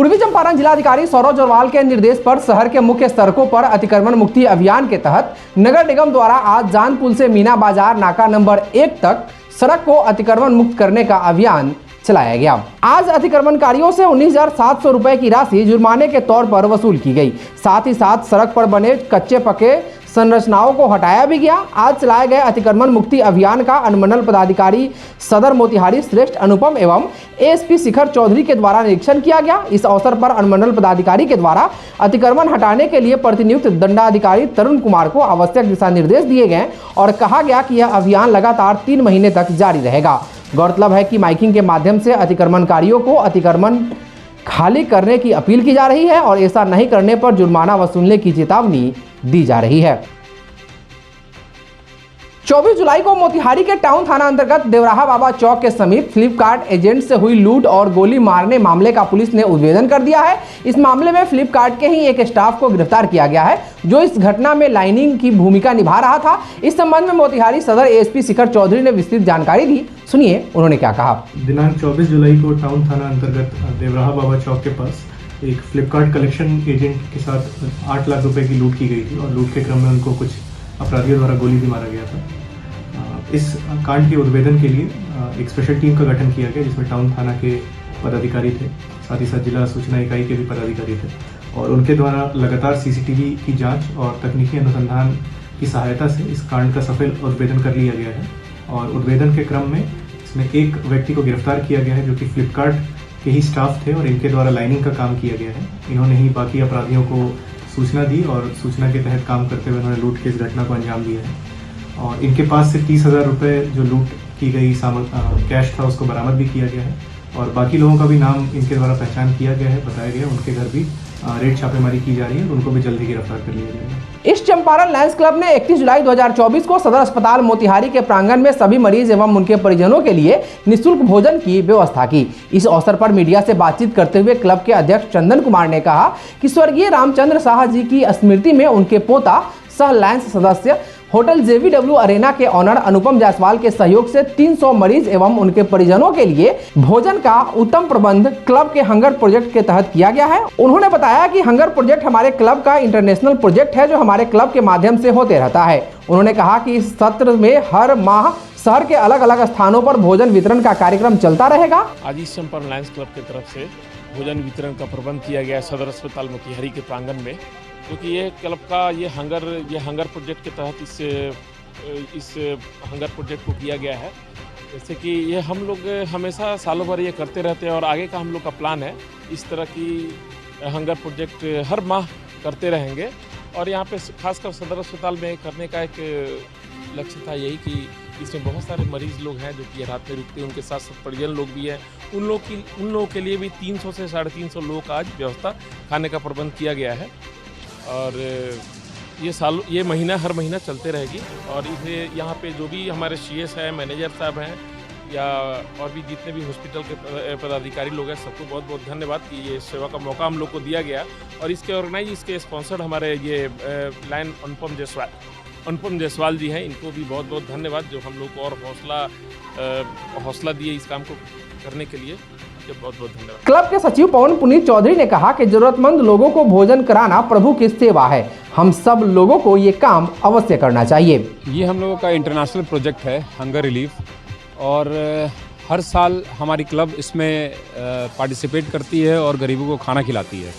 पूर्वी चंपारण जिलाधिकारी सौरभ जोरवाल के निर्देश पर शहर के मुख्य सड़कों पर अतिक्रमण मुक्ति अभियान के तहत नगर निगम द्वारा आज जान पुल से मीना बाजार नाका नंबर 1 तक सड़क को अतिक्रमण मुक्त करने का अभियान चलाया गया। आज अतिक्रमणकारियों से 19,700 रुपए की राशि जुर्माने के तौर पर वसूल की गई। साथ ही साथ सड़क पर बने कच्चे पक्के संरचनाओं को हटाया भी गया। आज चलाए गए अतिक्रमण मुक्ति अभियान का अनुमंडल पदाधिकारी सदर मोतिहारी श्रेष्ठ अनुपम एवं एएसपी शिखर चौधरी के द्वारा निरीक्षण किया गया। इस अवसर पर अनुमंडल पदाधिकारी के द्वारा अतिक्रमण हटाने के लिए प्रतिनियुक्त दंडाधिकारी तरुण कुमार को आवश्यक दिशा निर्देश दिए गए और कहा गया कि यह अभियान लगातार 3 महीने तक जारी रहेगा। गौरतलब है कि माइकिंग के माध्यम से अतिक्रमणकारियों को अतिक्रमण खाली करने की अपील की जा रही है और ऐसा नहीं करने पर जुर्माना वसूलने की चेतावनी दी जा रही है। 24 जुलाई को मोतिहारी के टाउन थाना अंतर्गत देवराहा बाबा चौक के समीप फ्लिपकार्ट एजेंट से हुई लूट और गोली मारने मामले का पुलिस ने उद्भेदन कर दिया है। इस मामले में फ्लिपकार्ट के ही एक स्टाफ को गिरफ्तार किया गया है जो इस घटना में लाइनिंग की भूमिका निभा रहा था। इस संबंध में मोतिहारी सदर एएसपी शिखर चौधरी ने विस्तृत जानकारी दी। सुनिए उन्होंने क्या कहा। दिनांक 24 जुलाई को टाउन थाना अंतर्गत देवराहा बाबा चौक के पास एक फ्लिपकार्ट कलेक्शन एजेंट के साथ 8 लाख रुपए की लूट की गई थी और लूट के क्रम में उनको कुछ अपराधियों द्वारा गोली भी मारा गया था। इस कांड के उद्भेदन के लिए एक स्पेशल टीम का गठन किया गया जिसमें टाउन थाना के पदाधिकारी थे, साथ ही साथ जिला सूचना इकाई के भी पदाधिकारी थे और उनके द्वारा लगातार सीसीटीवी की जांच और तकनीकी अनुसंधान की सहायता से इस कांड का सफल उद्भेदन कर लिया गया है और उद्भेदन के क्रम में इसमें एक व्यक्ति को गिरफ्तार किया गया है जो कि फ्लिपकार्ट के ही स्टाफ थे और इनके द्वारा लाइनिंग का काम किया गया है। इन्होंने ही बाकी अपराधियों को सूचना दी और सूचना के तहत काम करते हुए उन्होंने लूट की इस घटना को अंजाम दिया है और इनके पास से 30,000 रुपये जो लूट की गई कैश था उसको बरामद भी किया गया है और बाकी लोगों का भी नाम इनके द्वारा पहचान किया गया है, बताया गया। उनके घर भी रेड छापेमारी की जा रही है और उनको भी जल्दी गिरफ्तार कर लिया जाएगा। इस चंपारण लायंस क्लब ने 31 जुलाई 2024 को सदर अस्पताल मोतिहारी के प्रांगण में सभी मरीज एवं उनके परिजनों के लिए निःशुल्क भोजन की व्यवस्था की। इस अवसर पर मीडिया से बातचीत करते हुए क्लब के अध्यक्ष चंदन कुमार ने कहा कि स्वर्गीय रामचंद्र शाह जी की स्मृति में उनके पोता सह लायंस सदस्य होटल JVW अरेना के ऑनर अनुपम जायसवाल के सहयोग से 300 मरीज एवं उनके परिजनों के लिए भोजन का उत्तम प्रबंध क्लब के हंगर प्रोजेक्ट के तहत किया गया है। उन्होंने बताया कि हंगर प्रोजेक्ट हमारे क्लब का इंटरनेशनल प्रोजेक्ट है जो हमारे क्लब के माध्यम से होते रहता है। उन्होंने कहा कि इस सत्र में हर माह शहर के अलग अलग स्थानों पर भोजन वितरण का कार्यक्रम चलता रहेगा। आज इस चंपारण लायंस क्लब की तरफ से भोजन वितरण का प्रबंध किया गया सदर अस्पताल मोतिहारी के प्रांगण में, क्योंकि ये क्लब का ये हंगर प्रोजेक्ट के तहत इस हंगर प्रोजेक्ट को किया गया है। जैसे कि ये हम लोग हमेशा सालों भर ये करते रहते हैं और आगे का हम लोग का प्लान है इस तरह की हंगर प्रोजेक्ट हर माह करते रहेंगे और यहाँ पे खासकर सदर अस्पताल में करने का एक लक्ष्य था यही कि इसमें बहुत सारे मरीज लोग हैं जो कि रात में रुकते हैं, उनके साथ साथ परिजन लोग भी हैं। उन लोगों के लिए भी 300 से 350 लोगों का आज व्यवस्था खाने का प्रबंध किया गया है और ये महीना हर महीना चलते रहेगी और इसे यहाँ पे जो भी हमारे CS हैं, मैनेजर साहब हैं या और भी जितने भी हॉस्पिटल के पदाधिकारी लोग हैं, सबको बहुत बहुत धन्यवाद कि ये सेवा का मौका हम लोग को दिया गया और इसके स्पॉन्सर्ड हमारे ये लायन अनुपम जायसवाल जी हैं, इनको भी बहुत बहुत धन्यवाद जो हम लोग को और हौसला दिए इस काम को करने के लिए। बहुत बहुत धन्यवाद। क्लब के सचिव पवन पुनीत चौधरी ने कहा कि जरूरतमंद लोगों को भोजन कराना प्रभु की सेवा है, हम सब लोगों को ये काम अवश्य करना चाहिए। ये हम लोगों का इंटरनेशनल प्रोजेक्ट है हंगर रिलीफ और हर साल हमारी क्लब इसमें पार्टिसिपेट करती है और गरीबों को खाना खिलाती है।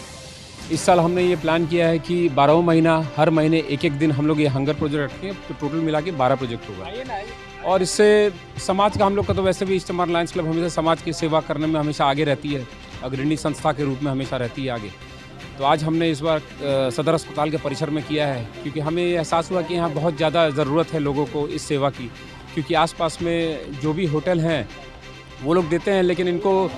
इस साल हमने ये प्लान किया है कि 12 महीना हर महीने एक दिन हम लोग ये हंगर प्रोजेक्ट रखेंगे, तो टोटल मिला के 12 प्रोजेक्ट होगा और इससे समाज का हम लोग का तो वैसे भी इस चंपारण लायंस क्लब हमेशा समाज की सेवा करने में हमेशा आगे रहती है, अग्रणी संस्था के रूप में हमेशा रहती है आगे। तो आज हमने इस बार सदर अस्पताल के परिसर में किया है क्योंकि हमें एहसास हुआ कि यहाँ बहुत ज़्यादा ज़रूरत है लोगों को इस सेवा की, क्योंकि आसपास में जो भी होटल हैं वो लोग देते हैं लेकिन इनको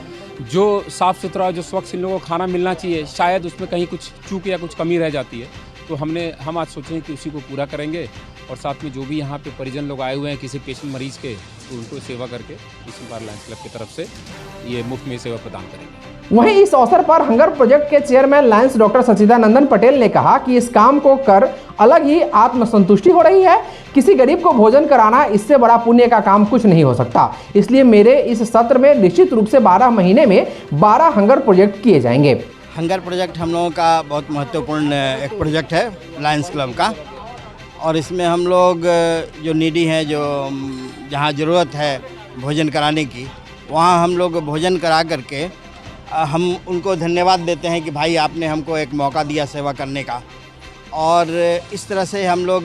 जो साफ़ सुथरा जो स्वच्छ इन लोगों को खाना मिलना चाहिए शायद उसमें कहीं कुछ चूक या कुछ कमी रह जाती है। तो हम आज सोचे कि उसी को पूरा करेंगे और साथ में जो भी यहाँ पे परिजन लोग आए हुए हैं किसी पेशेंट मरीज़ के, तो उनको सेवा करके इस चंपारण लायंस क्लब की तरफ से ये मुफ्त में सेवा प्रदान करेंगे। वहीं इस अवसर पर हंगर प्रोजेक्ट के chairman Lions doctor Sachidanandan Patel ने कहा कि इस काम को कर अलग ही आत्मसंतुष्टि हो रही है। किसी गरीब को भोजन कराना इससे बड़ा पुण्य का काम कुछ नहीं हो सकता। इसलिए मेरे इस सत्र में निश्चित रूप से 12 महीने में 12 हंगर प्रोजेक्ट किए जाएंगे। हंगर प्रोजेक्ट हम लोगों का बहुत महत्वपूर्ण एक प्रोजेक्ट है लायंस क्लब का, और इसमें हम लोग जो नीडी हैं, जो जहाँ ज़रूरत है भोजन कराने की, वहाँ हम लोग भोजन करा करके हम उनको धन्यवाद देते हैं कि भाई आपने हमको एक मौका दिया सेवा करने का। और इस तरह से हम लोग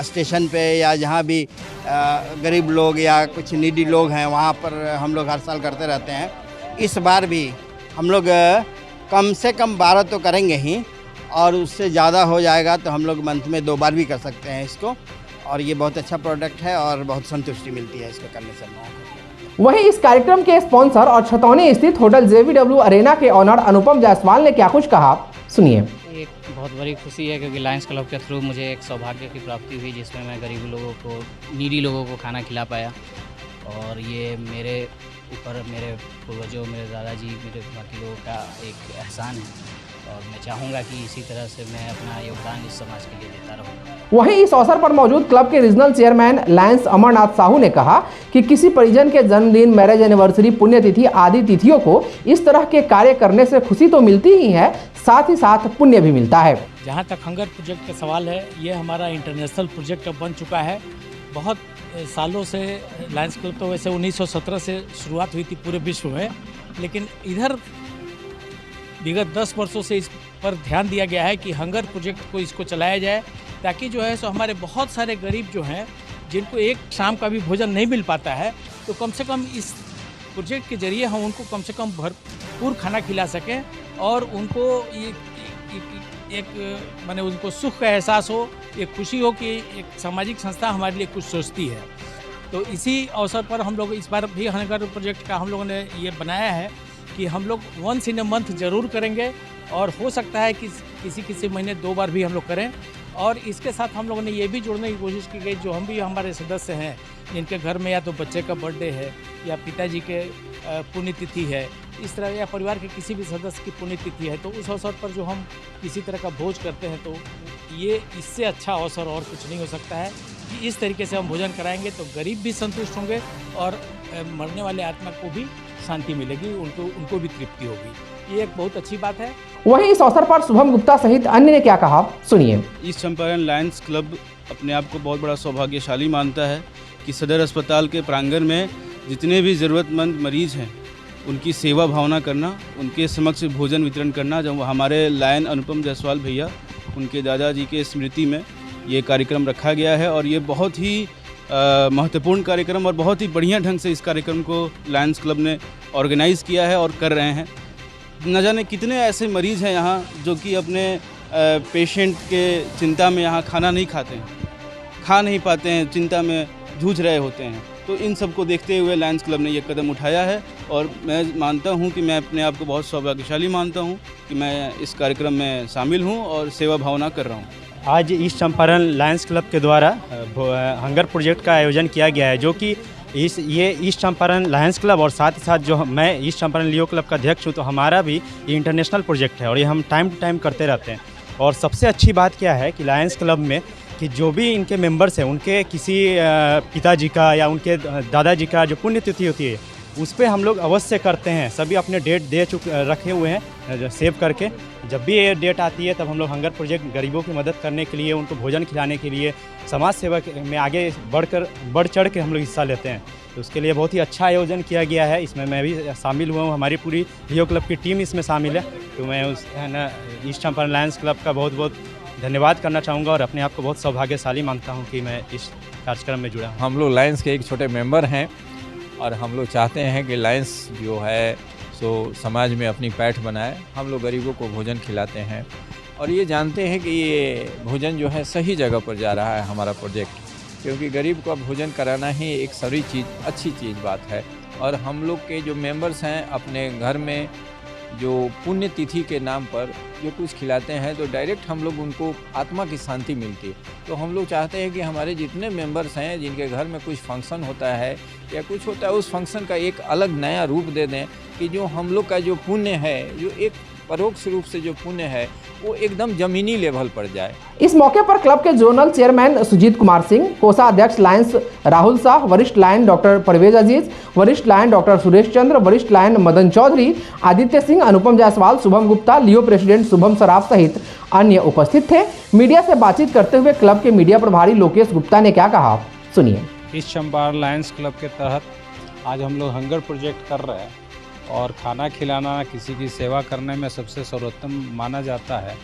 स्टेशन पे या जहाँ भी गरीब लोग या कुछ नीडी लोग हैं वहाँ पर हम लोग हर साल करते रहते हैं। इस बार भी हम लोग कम से कम 12 तो करेंगे ही, और उससे ज़्यादा हो जाएगा तो हम लोग मंथ में 2 बार भी कर सकते हैं इसको। और ये बहुत अच्छा प्रोडक्ट है और बहुत संतुष्टि मिलती है इसको करने से हम लोगों को। वहीं इस कार्यक्रम के स्पॉन्सर और छतौनी स्थित होटल JVW अरेना के ऑनर अनुपम जायसवाल ने क्या कुछ कहा, सुनिए। एक बहुत बड़ी खुशी है क्योंकि लायंस क्लब के थ्रू मुझे एक सौभाग्य की प्राप्ति हुई जिसमें मैं गरीब लोगों को, नीडी लोगों को खाना खिला पाया। और ये मेरे ऊपर मेरे पूर्वजों, मेरे दादाजी, मेरे बाकी लोगों का एक एहसान है, और मैं चाहूँगा कि इसी तरह से मैं अपना योगदान इस समाज के लिए देता रहूँ। वहीं इस अवसर पर मौजूद क्लब के regional chairman lions Amarnath Sahu ने कहा कि किसी परिजन के जन्मदिन, मैरिज एनिवर्सरी, पुण्यतिथि आदि तिथियों को इस तरह के कार्य करने से खुशी तो मिलती ही है, साथ ही साथ पुण्य भी मिलता है। जहाँ तक हंगर प्रोजेक्ट का सवाल है, ये हमारा इंटरनेशनल प्रोजेक्ट अब बन चुका है। बहुत सालों से लायंस क्लब तो वैसे 1917 से शुरुआत हुई थी पूरे विश्व में, लेकिन इधर विगत 10 वर्षों से इस पर ध्यान दिया गया है कि हंगर प्रोजेक्ट को इसको चलाया जाए, ताकि जो है सो हमारे बहुत सारे गरीब जो हैं, जिनको एक शाम का भी भोजन नहीं मिल पाता है, तो कम से कम इस प्रोजेक्ट के जरिए हम उनको कम से कम भरपूर खाना खिला सकें और उनको एक माने उनको सुख का एहसास हो, एक खुशी हो कि एक सामाजिक संस्था हमारे लिए कुछ सोचती है। तो इसी अवसर पर हम लोग इस बार भी हंगर प्रोजेक्ट का हम लोगों ने ये बनाया है कि हम लोग वंस इन अ मंथ ज़रूर करेंगे, और हो सकता है कि किसी महीने 2 बार भी हम लोग करें। और इसके साथ हम लोगों ने ये भी जोड़ने की कोशिश की गई, जो हम भी हमारे सदस्य हैं जिनके घर में या तो बच्चे का बर्थडे है या पिताजी के पुण्यतिथि है, इस तरह या परिवार के किसी भी सदस्य की पुण्यतिथि है, तो उस अवसर पर जो हम किसी तरह का भोज करते हैं, तो ये इससे अच्छा अवसर और कुछ नहीं हो सकता है कि इस तरीके से हम भोजन कराएंगे तो गरीब भी संतुष्ट होंगे और मरने वाले आत्मा को भी शांति मिलेगी, उनको भी तृप्ति होगी। ये एक बहुत अच्छी बात है। वहीं इस अवसर पर शुभम गुप्ता सहित अन्य ने क्या कहा, सुनिए। ईस्ट चंपारण लायंस क्लब अपने आप को बहुत बड़ा सौभाग्यशाली मानता है कि सदर अस्पताल के प्रांगण में जितने भी ज़रूरतमंद मरीज़ हैं उनकी सेवा भावना करना, उनके समक्ष भोजन वितरण करना। जब हमारे लायन अनुपम जायसवाल भैया, उनके दादाजी के स्मृति में ये कार्यक्रम रखा गया है, और ये बहुत ही महत्वपूर्ण कार्यक्रम और बहुत ही बढ़िया ढंग से इस कार्यक्रम को लायंस क्लब ने ऑर्गेनाइज़ किया है और कर रहे हैं। न जाने कितने ऐसे मरीज़ हैं यहाँ जो कि अपने पेशेंट के चिंता में यहाँ खाना नहीं खाते हैं, खा नहीं पाते हैं, चिंता में जूझ रहे होते हैं। तो इन सब को देखते हुए लायंस क्लब ने ये कदम उठाया है, और मैं मानता हूँ कि मैं अपने आप को बहुत सौभाग्यशाली मानता हूँ कि मैं इस कार्यक्रम में शामिल हूँ और सेवा भावना कर रहा हूँ। आज ईस्ट चंपारण लायंस क्लब के द्वारा हंगर प्रोजेक्ट का आयोजन किया गया है, जो कि ये ईस्ट चंपारण लायंस क्लब और साथ ही साथ जो मैं ईस्ट चंपारण लियो क्लब का अध्यक्ष हूँ, तो हमारा भी ये इंटरनेशनल प्रोजेक्ट है और ये हम टाइम टू टाइम करते रहते हैं। और सबसे अच्छी बात क्या है कि लायंस क्लब में कि जो भी इनके मेंबर्स हैं, उनके किसी पिताजी का या उनके दादाजी का जो पुण्यतिथि होती है, उस पर हम लोग अवश्य करते हैं। सभी अपने डेट रखे हुए हैं सेव करके। जब भी ये डेट आती है तब हम लोग हंगर प्रोजेक्ट गरीबों की मदद करने के लिए, उनको भोजन खिलाने के लिए, समाज सेवा में आगे बढ़ चढ़ के हम लोग हिस्सा लेते हैं। तो उसके लिए बहुत ही अच्छा आयोजन किया गया है। इसमें मैं भी शामिल हुआ हूँ, हमारी पूरी लियो क्लब की टीम इसमें शामिल है। तो मैं ईस्ट चंपारण लायंस क्लब का बहुत बहुत धन्यवाद करना चाहूँगा और अपने आप को बहुत सौभाग्यशाली मानता हूँ कि मैं इस कार्यक्रम में जुड़ा हूँ। हम लोग लायंस के एक छोटे मेंबर हैं और हम लोग चाहते हैं कि लायंस जो है सो समाज में अपनी पैठ बनाए। हम लोग गरीबों को भोजन खिलाते हैं और ये जानते हैं कि ये भोजन जो है सही जगह पर जा रहा है हमारा प्रोजेक्ट, क्योंकि गरीब को भोजन कराना ही एक सारी चीज़ अच्छी चीज़ बात है। और हम लोग के जो मेंबर्स हैं अपने घर में जो पुण्य तिथि के नाम पर जो कुछ खिलाते हैं तो डायरेक्ट हम लोग उनको आत्मा की शांति मिलती है। तो हम लोग चाहते हैं कि हमारे जितने मेंबर्स हैं जिनके घर में कुछ फंक्शन होता है या कुछ होता है, उस फंक्शन का एक अलग नया रूप दे दें कि जो हम लोग का जो पुण्य है, जो एक परोक्ष रूप से जो पुण्य है वो एकदम जमीनी लेवल पर जाए। इस मौके पर क्लब के जोनल चेयरमैन सुजीत कुमार सिंह, कोषाध्यक्ष लायंस राहुल शाह, वरिष्ठ लायन डॉक्टर परवेज अजीज, वरिष्ठ लायन डॉक्टर सुरेश चंद्र, वरिष्ठ लायन मदन चौधरी, आदित्य सिंह, अनुपम जायसवाल, शुभम गुप्ता, लियो प्रेसिडेंट शुभम सराफ सहित अन्य उपस्थित थे। मीडिया से बातचीत करते हुए क्लब के मीडिया प्रभारी लोकेश गुप्ता ने क्या कहा, सुनिए। ईस्ट चंपारण लायंस क्लब के तहत आज हम लोग हंगर प्रोजेक्ट कर रहे हैं और खाना खिलाना किसी की सेवा करने में सबसे सर्वोत्तम माना जाता है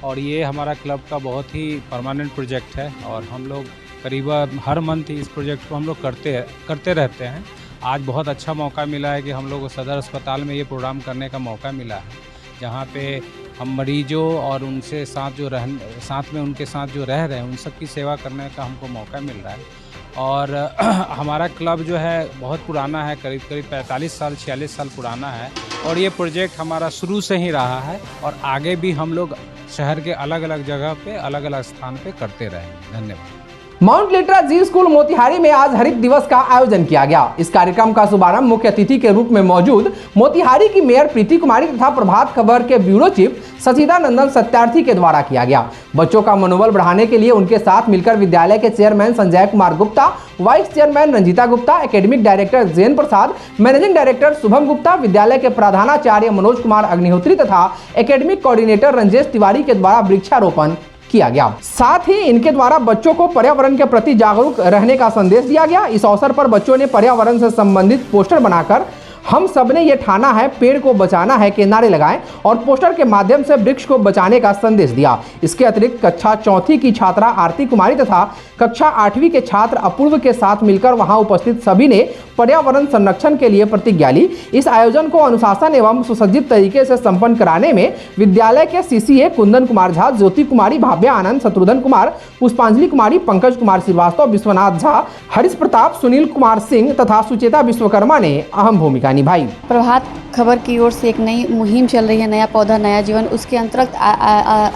और ये हमारा क्लब का बहुत ही परमानेंट प्रोजेक्ट है और हम लोग करीबन हर मंथ इस प्रोजेक्ट को हम लोग करते रहते हैं। आज बहुत अच्छा मौका मिला है कि हम लोग को सदर अस्पताल में ये प्रोग्राम करने का मौका मिला है, जहाँ पे हम मरीजों और उनसे साथ में उनके साथ जो रह रहे हैं उन सब की सेवा करने का हमको मौका मिल रहा है। और हमारा क्लब जो है बहुत पुराना है, करीब 45 साल 46 साल पुराना है और ये प्रोजेक्ट हमारा शुरू से ही रहा है और आगे भी हम लोग शहर के अलग अलग जगह पे अलग अलग स्थान पे करते रहेंगे। धन्यवाद। माउंट लिटरा जी स्कूल मोतिहारी में आज हरित दिवस का आयोजन किया गया। इस कार्यक्रम का शुभारंभ मुख्य अतिथि के रूप में मौजूद मोतिहारी की मेयर प्रीति कुमारी तथा प्रभात खबर के ब्यूरो चीफ सचिदानंदन सत्यार्थी के द्वारा किया गया। बच्चों का मनोबल बढ़ाने के लिए उनके साथ मिलकर विद्यालय के chairman Sanjay Kumar Gupta, vice chairman Ranjita Gupta, academic director Jain Prasad, managing director Shubham Gupta, विद्यालय के प्रधानाचार्य मनोज कुमार अग्निहोत्री तथा एकेडमिक कोऑर्डिनेटर रंजेश तिवारी के द्वारा वृक्षारोपण किया गया। साथ ही इनके द्वारा बच्चों को पर्यावरण के प्रति जागरूक रहने का संदेश दिया गया। इस अवसर पर बच्चों ने पर्यावरण से संबंधित पोस्टर बनाकर हम सबने ये ठाना है पेड़ को बचाना है के नारे लगाए और पोस्टर के माध्यम से वृक्ष को बचाने का संदेश दिया। इसके अतिरिक्त कक्षा 4वीं की छात्रा आरती कुमारी तथा कक्षा 8वीं के छात्र अपूर्व के साथ मिलकर वहां उपस्थित सभी ने पर्यावरण संरक्षण के लिए प्रतिज्ञा ली। इस आयोजन को अनुशासन एवं सुसज्जित तरीके से संपन्न कराने में विद्यालय के सीसीए कुंदन कुमार झा, ज्योति कुमारी, भाव्या आनंद, शत्रुघ्न कुमार, पुष्पांजलि कुमारी, पंकज कुमार श्रीवास्तव, विश्वनाथ झा, हरीश प्रताप, सुनील कुमार सिंह तथा सुचेता विश्वकर्मा ने अहम भूमिका निभाई। प्रभात खबर की ओर से एक नई मुहिम चल रही है, नया पौधा नया जीवन। उसके अंतर्गत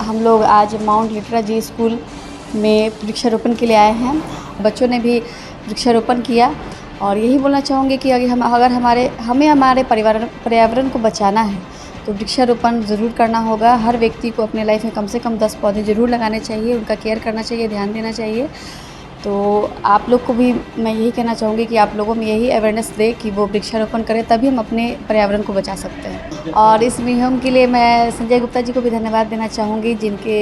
हम लोग आज माउंट लिटरा जी स्कूल में वृक्षारोपण के लिए आए हैं। बच्चों ने भी वृक्षारोपण किया और यही बोलना चाहूँगी कि अगर हमें हमारे पर्यावरण को बचाना है तो वृक्षारोपण ज़रूर करना होगा। हर व्यक्ति को अपने लाइफ में कम से कम 10 पौधे ज़रूर लगाने चाहिए, उनका केयर करना चाहिए, ध्यान देना चाहिए। तो आप लोग को भी मैं यही कहना चाहूँगी कि आप लोगों में यही अवेयरनेस दे कि वो वृक्षारोपण करें, तभी हम अपने पर्यावरण को बचा सकते हैं। और इस मुहिम के लिए मैं संजय गुप्ता जी को भी धन्यवाद देना चाहूँगी, जिनके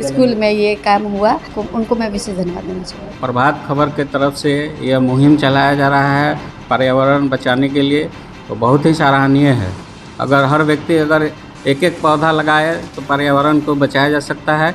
स्कूल में ये काम हुआ, उनको मैं विशेष धन्यवाद देना चाहूँगी। प्रभात खबर के तरफ से यह मुहिम चलाया जा रहा है पर्यावरण बचाने के लिए, तो बहुत ही सराहनीय है। अगर हर व्यक्ति अगर एक पौधा लगाए तो पर्यावरण को बचाया जा सकता है।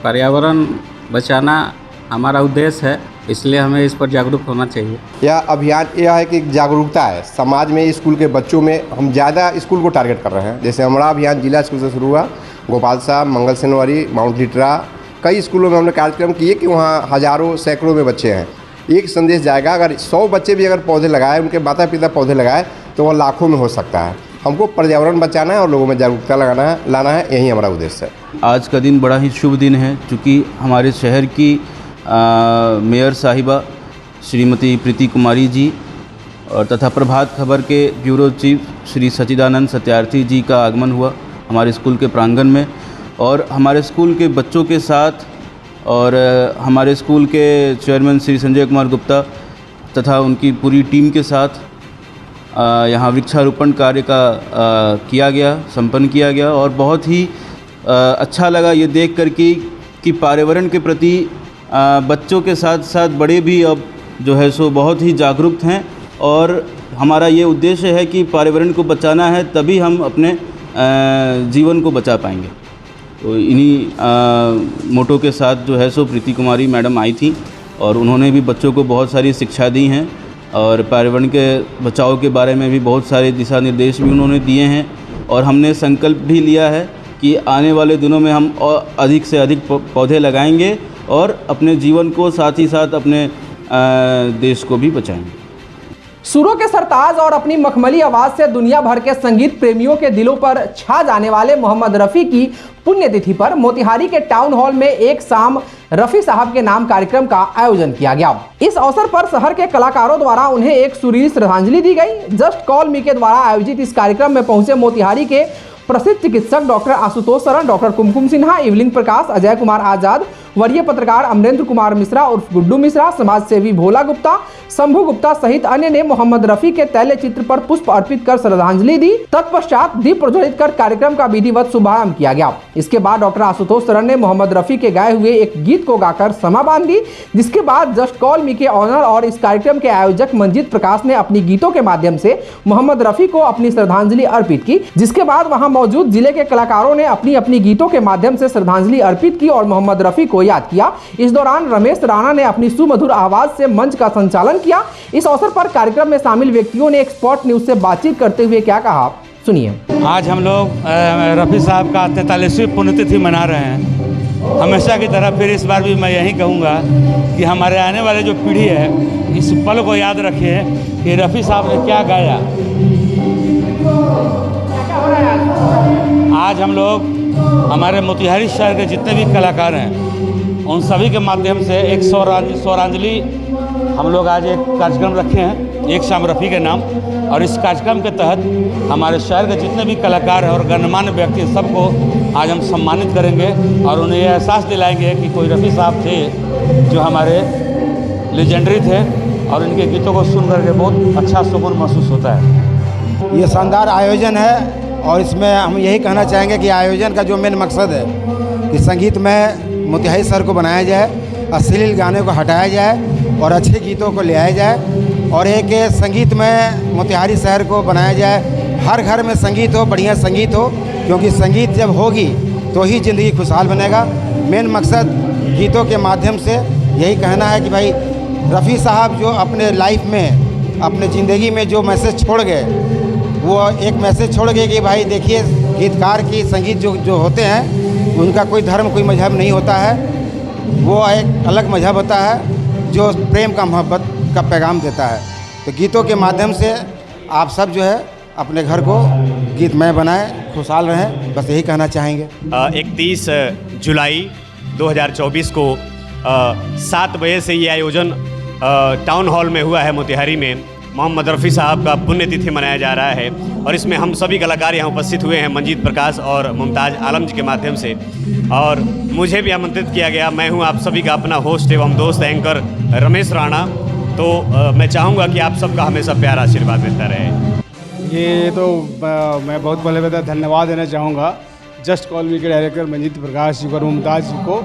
पर्यावरण बचाना हमारा उद्देश्य है, इसलिए हमें इस पर जागरूक होना चाहिए। यह अभियान यह है कि जागरूकता है समाज में। स्कूल के बच्चों में हम ज़्यादा स्कूल को टारगेट कर रहे हैं। जैसे हमारा अभियान जिला स्कूल से शुरू हुआ, गोपाल साहब, मंगल सेनवरी, माउंट लिटरा, कई स्कूलों में हमने कार्यक्रम किए कि वहाँ हज़ारों सैकड़ों में बच्चे हैं। एक संदेश जाएगा, अगर 100 बच्चे भी अगर पौधे लगाए, उनके माता पिता पौधे लगाए, तो वह लाखों में हो सकता है। हमको पर्यावरण बचाना है और लोगों में जागरूकता लाना है, यही हमारा उद्देश्य है। आज का दिन बड़ा ही शुभ दिन है, चूँकि हमारे शहर की मेयर साहिबा श्रीमती प्रीति कुमारी जी और तथा प्रभात खबर के ब्यूरो चीफ श्री सचिदानंद सत्यार्थी जी का आगमन हुआ हमारे स्कूल के प्रांगण में, और हमारे स्कूल के बच्चों के साथ और हमारे स्कूल के चेयरमैन श्री संजय कुमार गुप्ता तथा उनकी पूरी टीम के साथ यहाँ वृक्षारोपण कार्य का संपन्न किया गया। और बहुत ही अच्छा लगा ये देख कर कि पर्यावरण के प्रति बच्चों के साथ साथ बड़े भी अब जो है सो बहुत ही जागरूक हैं, और हमारा ये उद्देश्य है कि पर्यावरण को बचाना है, तभी हम अपने जीवन को बचा पाएंगे। तो इन्हीं मोटो के साथ जो है सो प्रीति कुमारी मैडम आई थी और उन्होंने भी बच्चों को बहुत सारी शिक्षा दी हैं और पर्यावरण के बचाव के बारे में भी बहुत सारे दिशा निर्देश भी उन्होंने दिए हैं। और हमने संकल्प भी लिया है कि आने वाले दिनों में हम और अधिक से अधिक पौधे लगाएंगे और अपने जीवन को साथ ही साथ अपने देश को भी बचाएंगे। सुरों के सरताज और अपनी मखमली आवाज से दुनिया भर के संगीत प्रेमियों के दिलों पर छा जाने वाले मोहम्मद रफ़ी की पुण्यतिथि पर मोतिहारी के टाउन हॉल में एक शाम रफ़ी साहब के नाम कार्यक्रम का आयोजन किया गया। इस अवसर पर शहर के कलाकारों द्वारा उन्हें एक सुरीली श्रद्धांजलि दी गई। जस्ट कॉल मी के द्वारा आयोजित इस कार्यक्रम में पहुंचे मोतिहारी के प्रसिद्ध चिकित्सक डॉक्टर आशुतोष शरण, डॉक्टर कुमकुम सिन्हा, इवलिंग प्रकाश, अजय कुमार आजाद, वरीय पत्रकार अमरेंद्र कुमार मिश्रा उर्फ गुड्डू मिश्रा, समाज सेवी भोला गुप्ता, शंभू गुप्ता सहित अन्य ने मोहम्मद रफी के तैल चित्र पर पुष्प अर्पित कर श्रद्धांजलि दी। तत्पश्चात दीप प्रज्वलित कर कार्यक्रम का विधिवत शुभारंभ किया गया। इसके बाद डॉक्टर आशुतोष शरण ने मोहम्मद रफी के गाए हुए एक गीत को गाकर समा बांध दी, जिसके बाद जस्ट कॉल मी के ऑनर और इस कार्यक्रम के आयोजक मंजीत प्रकाश ने अपनी गीतों के माध्यम से मोहम्मद रफी को अपनी श्रद्धांजलि अर्पित की। जिसके बाद वहां मौजूद जिले के कलाकारों ने अपनी अपनी गीतों के माध्यम से श्रद्धांजलि अर्पित की और मोहम्मद रफी को याद किया। इस दौरान रमेश राणा ने अपनी सुमधुर आवाज से मंच का संचालन किया। इस अवसर पर कार्यक्रम में शामिल व्यक्तियों ने एक्सपर्ट न्यूज से बातचीत करते हुए क्या कहा, सुनिए। आज हम लोग रफ़ी साहब का 43वीं पुण्यतिथि मना रहे हैं। हमेशा की तरह फिर इस बार भी मैं यही कहूँगा कि हमारे आने वाले जो पीढ़ी है इस पल को याद रखे कि रफ़ी साहब ने क्या गाया। आज हम लोग हमारे मोतिहारी शहर के जितने भी कलाकार हैं उन सभी के माध्यम से एक स्वरांजलि हम लोग आज एक कार्यक्रम रखे हैं, एक शाम रफ़ी के नाम। और इस कार्यक्रम के तहत हमारे शहर के जितने भी कलाकार हैं और गणमान्य व्यक्ति सबको आज हम सम्मानित करेंगे और उन्हें यह एहसास दिलाएंगे कि कोई रफ़ी साहब थे जो हमारे लेजेंडरी थे और इनके गीतों को सुन करके बहुत अच्छा सुकून महसूस होता है। ये शानदार आयोजन है और इसमें हम यही कहना चाहेंगे कि आयोजन का जो मेन मकसद है कि संगीत में मोतिहारी शहर को बनाया जाए, अश्लील गाने को हटाया जाए और अच्छे गीतों को ले आया जाए और एक संगीत में मोतिहारी शहर को बनाया जाए। हर घर में संगीत हो, बढ़िया संगीत हो, क्योंकि संगीत जब होगी तो ही ज़िंदगी खुशहाल बनेगा। मेन मकसद गीतों के माध्यम से यही कहना है कि भाई रफ़ी साहब जो अपने लाइफ में, अपने ज़िंदगी में जो मैसेज छोड़ गए, वो एक मैसेज छोड़ गए कि भाई देखिए गीतकार की संगीत जो होते हैं उनका कोई धर्म कोई मजहब नहीं होता है, वो एक अलग मजहब होता है जो प्रेम का, मोहब्बत का पैगाम देता है। तो गीतों के माध्यम से आप सब जो है अपने घर को गीतमय बनाएं, खुशहाल रहें, बस यही कहना चाहेंगे। 31 जुलाई 2024 को 7 बजे से ये आयोजन टाउन हॉल में हुआ है मोतिहारी में। मोहम्मद रफ़ी साहब का पुण्यतिथि मनाया जा रहा है और इसमें हम सभी कलाकार यहाँ उपस्थित हुए हैं, मंजीत प्रकाश और मुमताज़ आलम जी के माध्यम से। और मुझे भी आमंत्रित किया गया। मैं हूँ आप सभी का अपना होस्ट एवं दोस्त एंकर रमेश राणा। तो मैं चाहूँगा कि आप सबका हमेशा प्यार आशीर्वाद मिलता रहे। ये तो मैं बहुत पहले धन्यवाद देना चाहूँगा जस्ट कॉल मी के डायरेक्टर मंजीत प्रकाश जी को और मुमताज़ जी को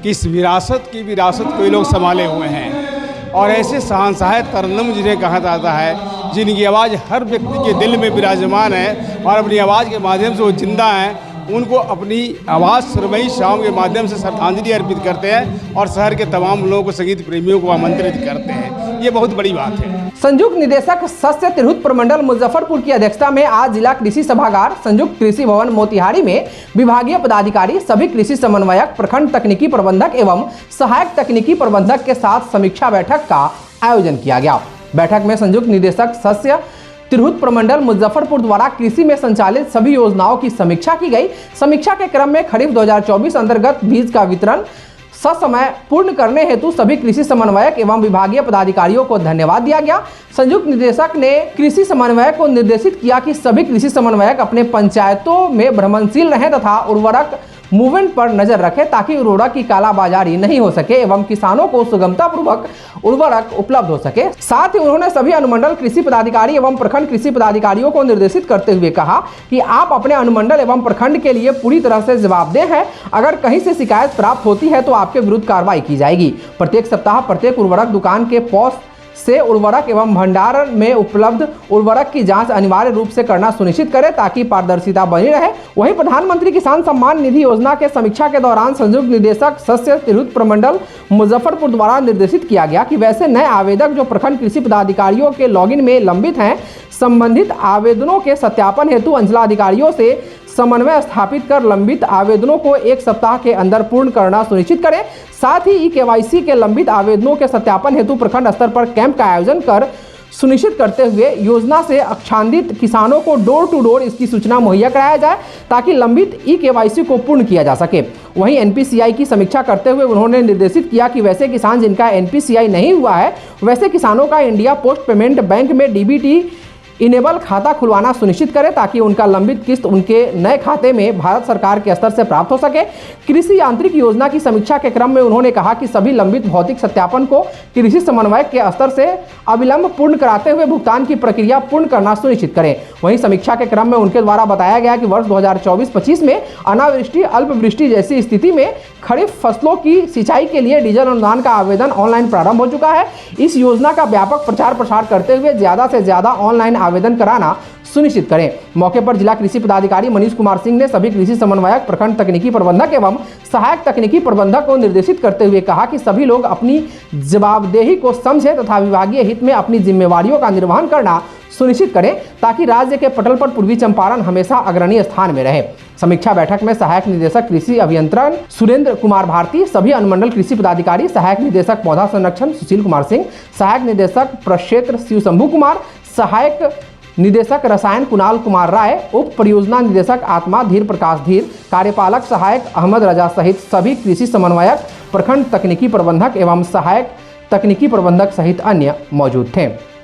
कि इस विरासत को ये लोग संभाले हुए हैं। और ऐसे शहंशाह तरन्नुम जिन्हें कहा जाता है, जिनकी आवाज़ हर व्यक्ति के दिल में विराजमान है और अपनी आवाज़ के माध्यम से वो जिंदा हैं, उनको अपनी आवाज़ सुरमई शाम के माध्यम से श्रद्धांजलि अर्पित करते हैं और शहर के तमाम लोगों को, संगीत प्रेमियों को आमंत्रित करते हैं। ये बहुत बड़ी बात है। संयुक्त निदेशक सस्य तिरहुत प्रमंडल मुजफ्फरपुर की अध्यक्षता में आज जिला कृषि सभागार संयुक्त कृषि भवन मोतिहारी में विभागीय पदाधिकारी, सभी कृषि समन्वयक, प्रखंड तकनीकी प्रबंधक एवं सहायक तकनीकी प्रबंधक के साथ समीक्षा बैठक का आयोजन किया गया। बैठक में संयुक्त निदेशक सस्य तिरहुत प्रमंडल मुजफ्फरपुर द्वारा कृषि में संचालित सभी योजनाओं की समीक्षा की गई। समीक्षा के क्रम में खरीफ 2024 अंतर्गत बीज का वितरण ससमय पूर्ण करने हेतु सभी कृषि समन्वयक एवं विभागीय पदाधिकारियों को धन्यवाद दिया गया। संयुक्त निदेशक ने कृषि समन्वयक को निर्देशित किया कि सभी कृषि समन्वयक अपने पंचायतों में भ्रमणशील रहें तथा उर्वरक मूवमेंट पर नजर रखें ताकि उर्वरक की कालाबाजारी नहीं हो सके एवं किसानों को सुगमता पूर्वक उर्वरक उपलब्ध हो सके। साथ ही उन्होंने सभी अनुमंडल कृषि पदाधिकारी एवं प्रखंड कृषि पदाधिकारियों को निर्देशित करते हुए कहा कि आप अपने अनुमंडल एवं प्रखंड के लिए पूरी तरह से जवाबदेह हैं। अगर कहीं से शिकायत प्राप्त होती है तो आपके विरुद्ध कार्रवाई की जाएगी। प्रत्येक सप्ताह प्रत्येक उर्वरक दुकान के पॉस से उर्वरक एवं भंडारण में उपलब्ध उर्वरक की जांच अनिवार्य रूप से करना सुनिश्चित करें ताकि पारदर्शिता बनी रहे। वहीं प्रधानमंत्री किसान सम्मान निधि योजना के समीक्षा के दौरान संयुक्त निदेशक सस्य तिरहुत प्रमंडल मुजफ्फरपुर द्वारा निर्देशित किया गया कि वैसे नए आवेदक जो प्रखंड कृषि पदाधिकारियों के लॉगिन में लंबित हैं, संबंधित आवेदनों के सत्यापन हेतु अंचलाधिकारियों से समन्वय स्थापित कर लंबित आवेदनों को 1 सप्ताह के अंदर पूर्ण करना सुनिश्चित करें। साथ ही केवाईसी के लंबित आवेदनों के सत्यापन हेतु प्रखंड स्तर पर कैंप का आयोजन कर सुनिश्चित करते हुए योजना से आच्छादित किसानों को डोर टू डोर इसकी सूचना मुहैया कराया जाए ताकि लंबित केवाईसी को पूर्ण किया जा सके। वहीं एनपीसीआई की समीक्षा करते हुए उन्होंने निर्देशित किया कि वैसे किसान जिनका एनपीसीआई नहीं हुआ है, वैसे किसानों का इंडिया पोस्ट पेमेंट बैंक में डीबीटी इनेबल खाता खुलवाना सुनिश्चित करें ताकि उनका लंबित किस्त उनके नए खाते में भारत सरकार के स्तर से प्राप्त हो सके। कृषि यांत्रिक योजना की समीक्षा के क्रम में उन्होंने कहा कि सभी लंबित भौतिक सत्यापन को कृषि समन्वयक के स्तर से अविलंब पूर्ण कराते हुए भुगतान की प्रक्रिया पूर्ण करना सुनिश्चित करें। वहीं समीक्षा के क्रम में उनके द्वारा बताया गया कि वर्ष 2024-25 में अनावृष्टि अल्पवृष्टि जैसी स्थिति में खरीफ फसलों की सिंचाई के लिए डीजल अनुदान का आवेदन ऑनलाइन प्रारंभ हो चुका है। इस योजना का व्यापक प्रचार प्रसार करते हुए ज्यादा से ज्यादा ऑनलाइन आवेदन कराना सुनिश्चित करें। मौके पर जिला कृषि पदाधिकारी मनीष कुमार सिंह ने सभी कृषि समन्वयक, प्रखंड तकनीकी प्रबंधक एवं सहायक तकनीकी प्रबंधक को निर्देशित करते हुए कहा कि सभी लोग अपनी जवाबदेही को समझें तथा विभागीय हित में अपनी जिम्मेवारियों का निर्वहन करना सुनिश्चित करें ताकि राज्य के पटल पर पूर्वी चंपारण हमेशा अग्रणी स्थान में रहे। समीक्षा बैठक में सहायक निदेशक कृषि अभियंत्रण सुरेंद्र कुमार भारती, सभी अनुमंडल कृषि पदाधिकारी, सहायक निदेशक पौधा संरक्षण सुशील कुमार सिंह, सहायक निदेशक प्रक्षेत्र शिव शंभू कुमार, सहायक निदेशक रसायन कुणाल कुमार राय, उप परियोजना निदेशक आत्मा धीर प्रकाश धीर, कार्यपालक सहायक अहमद रजा सहित सभी कृषि समन्वयक, प्रखंड तकनीकी प्रबंधक एवं सहायक तकनीकी प्रबंधक सहित अन्य मौजूद थे।